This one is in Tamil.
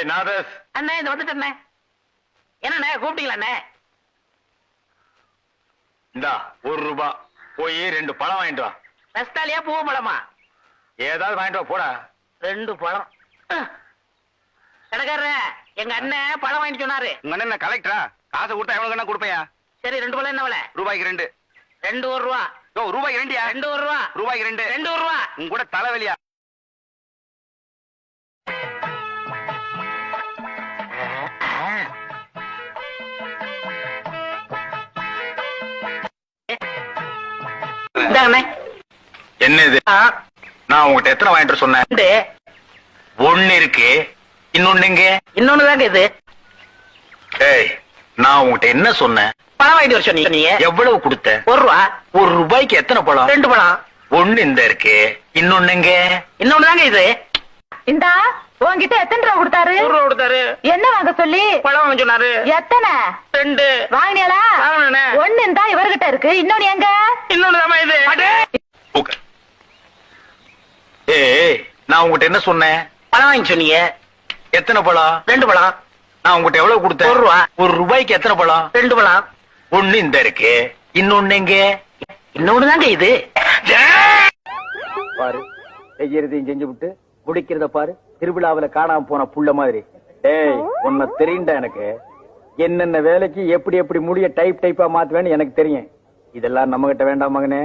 ஏய் நாதஸ், அண்ணே இந்த வந்துட்டேண்ணே. என்னண்ணே கூப்பிட்டீங்களா அண்ணே? இந்தா ₹1 போய் 2 பழம் வாங்கிட்டு வா. ரஸ்தாலியா பூ பழமா? ஏதாவது வாங்கிட்டு வா போடா. 2 பழம். கடைக்காரர எங்க அண்ணன் பழம் வாங்கிட்டு சொன்னாரு. உங்க அண்ணன் கலெக்டரா? காசை கொடுத்தா எவ்வளவு கண்ணா கொடுப்பையா? சரி 2 பழம் என்ன விலை? ரூபாய்க்கு 2. 2 ரூபா. யோ ரூபாய்க்கு 2யா? 2 ரூபா. ரூபாய்க்கு 2. 2 ரூபா. உங்க கூட தலைவலியா? இந்தாங்கண்ணே. என்ன இது? நான் உங்ககிட்ட எத்தனை வாங்கிட்டு வர சொன்னேன்? 2. 1 இருக்கு, இன்னொன்னு எங்க? இன்னொன்னு தாங்க இது. ஏய், நான் உங்ககிட்ட என்ன சொன்னேன்? பழம் வாங்கிட்டு வர சொன்னீங்க. எவ்வளவு கொடுத்த? ₹1. ₹1 எத்தனை பழம்? 2 பழம். 1 இந்த இருக்கு, இன்னொன்னு எங்க? இன்னொன்னு தாங்க இது. இந்தா உன்கிட்ட எத்தனை ரூபா கொடுத்தாரு? ₹1 கொடுத்தாரு. என்ன வாங்க சொல்லி? பழம் வாங்க சொன்னாரு. எத்தனை? 2. வாங்கினியாளா? வாங்கினேண்ணே. 1 இந்தா இவர்கிட்ட இருக்கு, இன்னொன்னு எங்க? இன்னொன்னு தாமா இது. உட்கார். ஏய், நான் உங்ககிட்ட என்ன சொன்னேன்? பழம் வாங்கி சொன்னீங்க. எத்தனை பழம்? 2 பழம். நான் உங்ககிட்ட எவ்வளவு கொடுத்தேன்? ₹1. ₹1 எத்தனை பழம்? 2 பழம். 1 இந்த இருக்கு, இன்னொன்னு எங்க? இன்னொன்னு தாங்க இது. பாரு, செய்யறதையும் செஞ்சு விட்டு முடிக்கிறத பாரு. திருவிழாவில காணாம போன புள்ள மாதிரி. ஏய், உன்னை தெரியும்டா எனக்கு. என்னென்ன வேலைக்கு எப்படி எப்படி முடிய டைப்பா மாத்துவேன்னு எனக்கு தெரியும். இதெல்லாம் நம்ம கிட்ட வேண்டாம் மகனே.